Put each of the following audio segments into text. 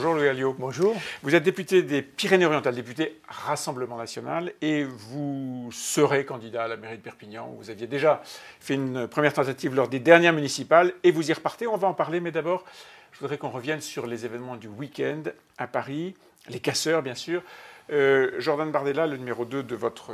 Bonjour Louis Alliot. Bonjour. Vous êtes député des Pyrénées-Orientales, député Rassemblement National, et vous serez candidat à la mairie de Perpignan. Vous aviez déjà fait une première tentative lors des dernières municipales, et vous y repartez. On va en parler, mais d'abord, je voudrais qu'on revienne sur les événements du week-end à Paris, les casseurs bien sûr. Jordan Bardella, le numéro 2 de votre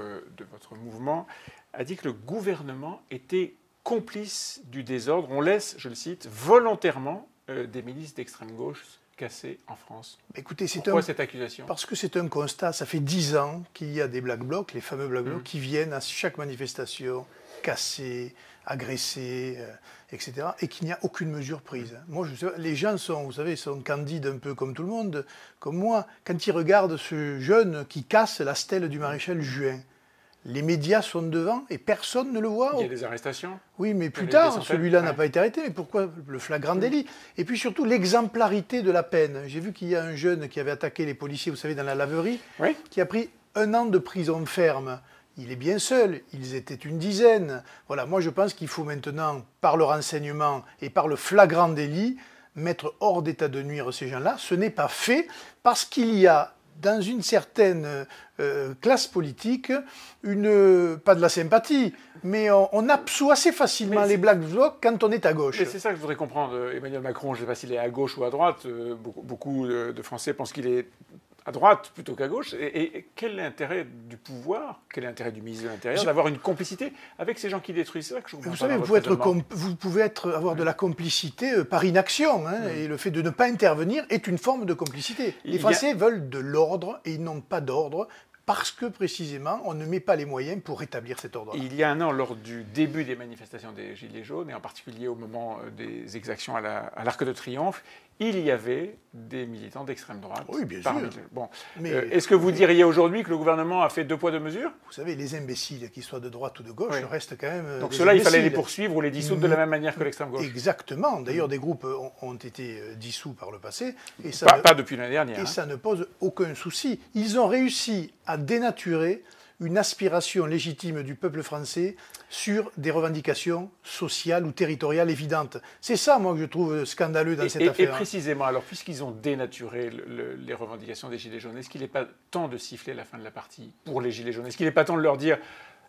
mouvement, a dit que le gouvernement était complice du désordre. On laisse, je le cite, volontairement des milices d'extrême gauche casser en France. Écoutez, pourquoi cette accusation? Parce que c'est un constat. Ça fait 10 ans qu'il y a des Black Blocs, les fameux Black Blocs, qui viennent à chaque manifestation casser, agresser, etc. Et qu'il n'y a aucune mesure prise. Moi, les gens sont, vous savez, sont candides un peu comme tout le monde, comme moi. Quand ils regardent ce jeune qui casse la stèle du maréchal Juin, les médias sont devant et personne ne le voit. Il y a des arrestations. Oui, mais plus tard, celui-là n'a pas été arrêté. Mais pourquoi le flagrant délit? Et puis surtout, l'exemplarité de la peine. J'ai vu qu'il y a un jeune qui avait attaqué les policiers, vous savez, dans la laverie, qui a pris 1 an de prison ferme. Il est bien seul, ils étaient une dizaine. Voilà, moi je pense qu'il faut maintenant, par le renseignement et par le flagrant délit, mettre hors d'état de nuire ces gens-là. Ce n'est pas fait parce qu'il y a dans une certaine classe politique, pas de la sympathie, mais on absout assez facilement les Black Blocs quand on est à gauche. Et c'est ça que je voudrais comprendre. Emmanuel Macron, je ne sais pas s'il est à gauche ou à droite. Beaucoup de Français pensent qu'il est à droite plutôt qu'à gauche. Et quel est l'intérêt du pouvoir, quel est l'intérêt du ministre de l'Intérieur d'avoir une complicité avec ces gens qui détruisent? C'est ça que je comprends. Vous savez, vous pouvez avoir de la complicité par inaction. Et le fait de ne pas intervenir est une forme de complicité. Les Français veulent de l'ordre et ils n'ont pas d'ordre. Parce que, précisément, on ne met pas les moyens pour rétablir cet ordre-là. Il y a 1 an, lors du début des manifestations des Gilets jaunes, et en particulier au moment des exactions à l'Arc de Triomphe, il y avait des militants d'extrême droite. Oui, bien sûr. Bon. Est-ce que vous diriez aujourd'hui que le gouvernement a fait 2 poids 2 mesures? Vous savez, les imbéciles, qu'ils soient de droite ou de gauche, restent quand même Donc ceux-là, il fallait les poursuivre ou les dissoudre de la même manière que l'extrême gauche. Exactement. D'ailleurs, des groupes ont été dissous par le passé. Et ça pas depuis l'année dernière. Et ça ne pose aucun souci. Ils ont réussi à dénaturer une aspiration légitime du peuple français sur des revendications sociales ou territoriales évidentes. C'est ça, moi, que je trouve scandaleux dans cette affaire. Et précisément, alors, puisqu'ils ont dénaturé les revendications des Gilets jaunes, est-ce qu'il n'est pas temps de siffler la fin de la partie pour les Gilets jaunes? Est-ce qu'il n'est pas temps de leur dire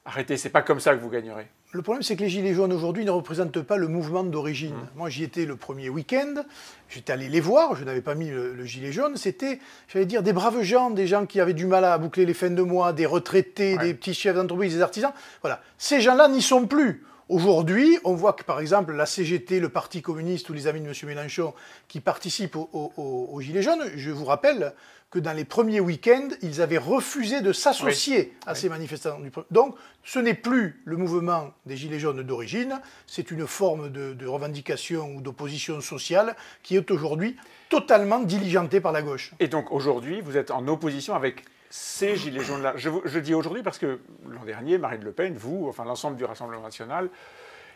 « Arrêtez, c'est pas comme ça que vous gagnerez » ? Le problème, c'est que les Gilets jaunes, aujourd'hui, ne représentent pas le mouvement d'origine. Moi, j'y étais le premier week-end, j'étais allé les voir, je n'avais pas mis le gilet jaune. C'était, j'allais dire, des braves gens, des gens qui avaient du mal à boucler les fins de mois, des retraités, des petits chefs d'entreprise, des artisans. Voilà. Ces gens-là n'y sont plus. Aujourd'hui, on voit que, par exemple, la CGT, le Parti communiste ou les amis de M. Mélenchon qui participent aux Gilets jaunes, je vous rappelle que dans les premiers week-ends, ils avaient refusé de s'associer à ces manifestants. Donc, ce n'est plus le mouvement des Gilets jaunes d'origine, c'est une forme de revendication ou d'opposition sociale qui est aujourd'hui totalement diligentée par la gauche. Et donc, aujourd'hui, vous êtes en opposition avec ces Gilets jaunes-là. Je dis aujourd'hui parce que l'an dernier, Marine Le Pen, vous, enfin l'ensemble du Rassemblement national,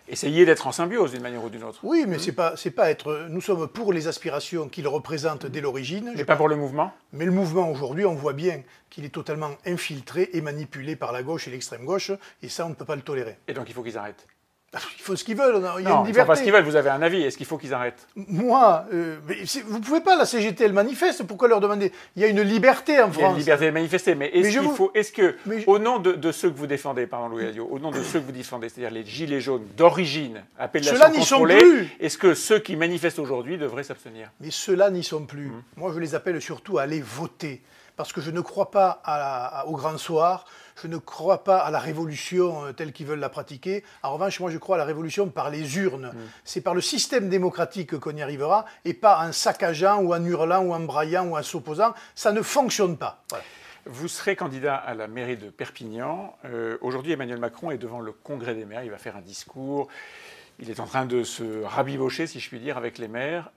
essayez d'être en symbiose d'une manière ou d'une autre. Oui, mais c'est pas être... Nous sommes pour les aspirations qu'il représente dès l'origine. Mais pas pour le mouvement? Mais le mouvement, aujourd'hui, on voit bien qu'il est totalement infiltré et manipulé par la gauche et l'extrême gauche, et ça, on ne peut pas le tolérer. Et donc, il faut qu'ils arrêtent? Ils font ce qu'ils veulent, il y a non, une liberté. Ils font pas ce qu'ils veulent, vous avez un avis, est-ce qu'il faut qu'ils arrêtent? Moi, vous pouvez pas, la CGT, elle manifeste, pourquoi leur demander? Il y a une liberté en France. Il y a une liberté de manifester, mais est-ce que, au nom de ceux que vous défendez, pardon Louis Alliot, au nom de ceux que vous défendez, c'est-à-dire les Gilets jaunes d'origine, appellation contrôlée, est-ce que ceux qui manifestent aujourd'hui devraient s'abstenir? Mais ceux-là n'y sont plus. Moi, je les appelle surtout à aller voter. Parce que je ne crois pas au grand soir, je ne crois pas à la révolution telle qu'ils veulent la pratiquer. En revanche, moi, je crois à la révolution par les urnes. C'est par le système démocratique qu'on y arrivera, et pas en saccageant, ou en hurlant, ou en braillant, ou en s'opposant. Ça ne fonctionne pas. Voilà. Vous serez candidat à la mairie de Perpignan. Aujourd'hui, Emmanuel Macron est devant le Congrès des maires. Il va faire un discours. Il est en train de se rabibocher, si je puis dire, avec les maires.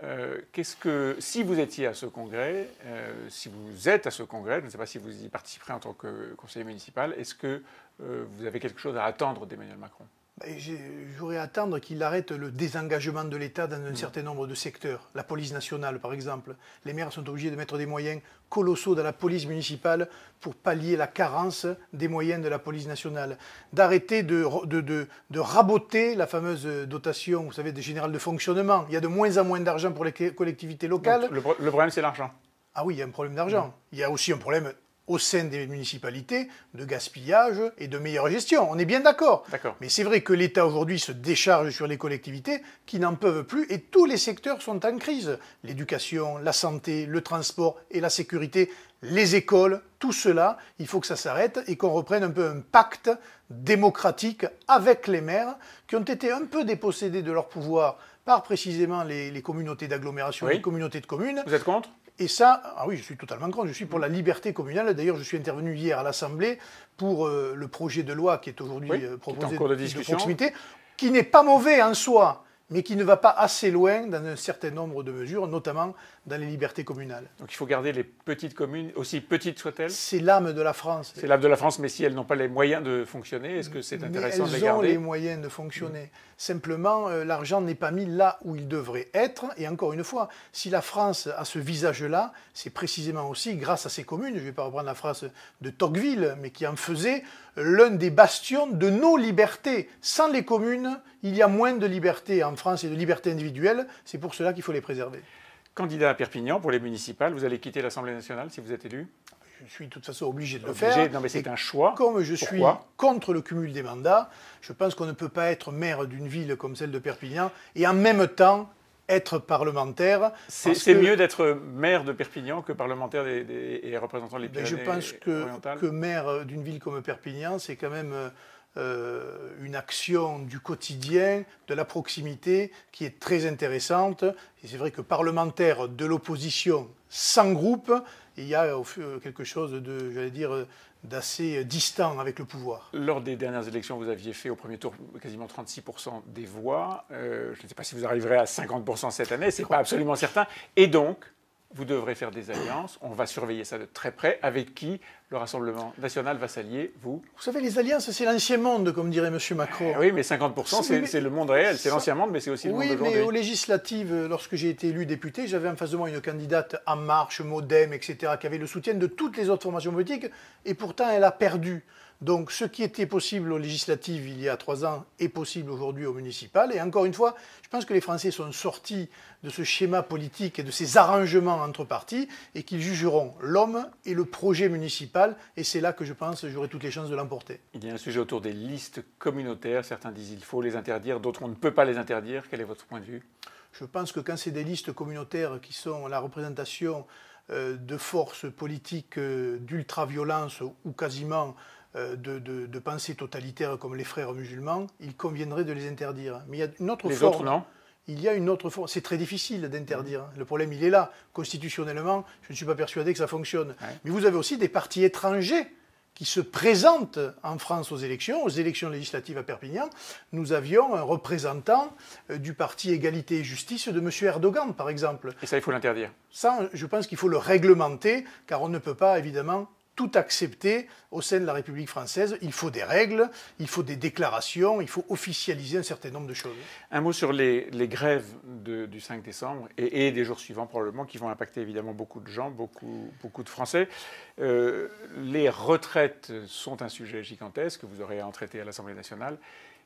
Si vous étiez à ce congrès, si vous êtes à ce congrès, je ne sais pas si vous y participerez en tant que conseiller municipal, est-ce que vous avez quelque chose à attendre d'Emmanuel Macron? J'aurais à attendre qu'il arrête le désengagement de l'État dans un certain nombre de secteurs. La police nationale, par exemple. Les maires sont obligés de mettre des moyens colossaux dans la police municipale pour pallier la carence des moyens de la police nationale. D'arrêter de raboter la fameuse dotation, vous savez, des générales de fonctionnement. Il y a de moins en moins d'argent pour les collectivités locales. Donc, le problème, c'est l'argent. Ah oui, il y a un problème d'argent. Il y a aussi un problème au sein des municipalités de gaspillage et de meilleure gestion. On est bien d'accord. Mais c'est vrai que l'État aujourd'hui se décharge sur les collectivités qui n'en peuvent plus et tous les secteurs sont en crise. L'éducation, la santé, le transport et la sécurité, les écoles, tout cela, il faut que ça s'arrête et qu'on reprenne un peu un pacte démocratique avec les maires qui ont été un peu dépossédés de leur pouvoir par précisément les communautés d'agglomération, les communautés de communes. Vous êtes contre ? Et ça, ah oui, je suis totalement contre. Je suis pour la liberté communale. D'ailleurs, je suis intervenu hier à l'Assemblée pour le projet de loi qui est aujourd'hui proposé de proximité, qui n'est pas mauvais en soi, mais qui ne va pas assez loin dans un certain nombre de mesures, notamment dans les libertés communales. Donc il faut garder les petites communes, aussi petites soient-elles ? C'est l'âme de la France. C'est l'âme de la France, mais si elles n'ont pas les moyens de fonctionner, est-ce que c'est intéressant de les garder ? Elles ont les moyens de fonctionner. Simplement, l'argent n'est pas mis là où il devrait être. Et encore une fois, si la France a ce visage-là, c'est précisément aussi grâce à ses communes. Je ne vais pas reprendre la phrase de Tocqueville, mais qui en faisait l'un des bastions de nos libertés. Sans les communes, il y a moins de liberté en France et de liberté individuelle. C'est pour cela qu'il faut les préserver. Candidat à Perpignan pour les municipales, vous allez quitter l'Assemblée nationale si vous êtes élu ? Je suis de toute façon obligé de le faire. Non, mais c'est un choix. Comme je suis contre le cumul des mandats, je pense qu'on ne peut pas être maire d'une ville comme celle de Perpignan et en même temps être parlementaire. C'est mieux d'être maire de Perpignan que parlementaire et représentant les Pyrénées-Orientales. Je pense que maire d'une ville comme Perpignan, c'est quand même une action du quotidien, de la proximité, qui est très intéressante. Et c'est vrai que parlementaire de l'opposition sans groupe, il y a quelque chose de, j'allais dire, d'assez distant avec le pouvoir. Lors des dernières élections, vous aviez fait au premier tour quasiment 36% des voix. Je ne sais pas si vous arriverez à 50% cette année, ce n'est pas absolument certain. Et donc, vous devrez faire des alliances. On va surveiller ça de très près. Avec qui le Rassemblement national va s'allier, vous ? Vous savez, les alliances, c'est l'ancien monde, comme dirait M. Macron. Oui, mais 50%, c'est le monde réel. C'est l'ancien monde, mais c'est aussi le monde d'aujourd'hui. Oui, mais aux législatives, lorsque j'ai été élu député, j'avais en face de moi une candidate En Marche, Modem, etc., qui avait le soutien de toutes les autres formations politiques, et pourtant elle a perdu. Donc ce qui était possible aux législatives il y a 3 ans est possible aujourd'hui aux municipales. Et encore une fois, je pense que les Français sont sortis de ce schéma politique et de ces arrangements entre partis et qu'ils jugeront l'homme et le projet municipal. Et c'est là que je pense que j'aurai toutes les chances de l'emporter. Il y a un sujet autour des listes communautaires. Certains disent qu'il faut les interdire, d'autres on ne peut pas les interdire. Quel est votre point de vue ? Je pense que quand c'est des listes communautaires qui sont la représentation de forces politiques d'ultra-violence ou quasiment de pensées totalitaires comme les frères musulmans, il conviendrait de les interdire. Mais il y a une autre forme. Autres, non ? Il y a une autre forme. C'est très difficile d'interdire. Le problème, il est là. Constitutionnellement, je ne suis pas persuadé que ça fonctionne. Ouais. Mais vous avez aussi des partis étrangers qui se présentent en France aux élections législatives à Perpignan. Nous avions un représentant du parti Égalité et Justice de M. Erdogan, par exemple. Et ça, il faut l'interdire. Ça, je pense qu'il faut le réglementer, car on ne peut pas, évidemment, tout accepter au sein de la République française. Il faut des règles, il faut des déclarations, il faut officialiser un certain nombre de choses. Un mot sur les grèves du 5 décembre et des jours suivants probablement, qui vont impacter évidemment beaucoup de gens, beaucoup de Français. Les retraites sont un sujet gigantesque que vous aurez à en traiter à l'Assemblée nationale.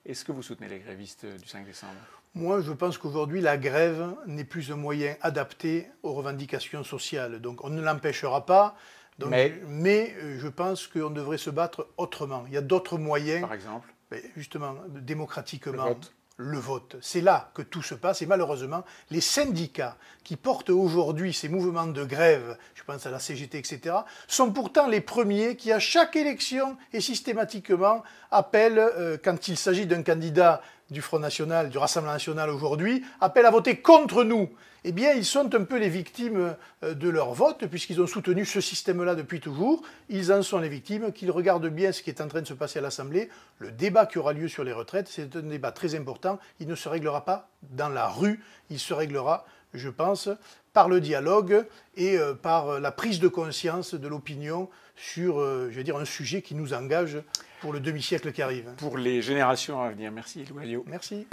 Est-ce que vous soutenez les grévistes du 5 décembre ? Moi, je pense qu'aujourd'hui, la grève n'est plus un moyen adapté aux revendications sociales. Donc on ne l'empêchera pas. Donc, mais je pense qu'on devrait se battre autrement. Il y a d'autres moyens. Par exemple ? Justement, démocratiquement. Le vote. C'est là que tout se passe. Et malheureusement, les syndicats qui portent aujourd'hui ces mouvements de grève, je pense à la CGT, etc., sont pourtant les premiers qui, à chaque élection et systématiquement, appellent, quand il s'agit d'un candidat du Front National, du Rassemblement National aujourd'hui, appellent à voter contre nous. Eh bien, ils sont un peu les victimes de leur vote, puisqu'ils ont soutenu ce système-là depuis toujours. Ils en sont les victimes, qu'ils regardent bien ce qui est en train de se passer à l'Assemblée. Le débat qui aura lieu sur les retraites, c'est un débat très important. Il ne se réglera pas dans la rue, il se réglera, je pense, par le dialogue et par la prise de conscience de l'opinion sur, je vais dire, un sujet qui nous engage pour le demi-siècle qui arrive. Pour les générations à venir. Merci, Louis Alliot. Merci.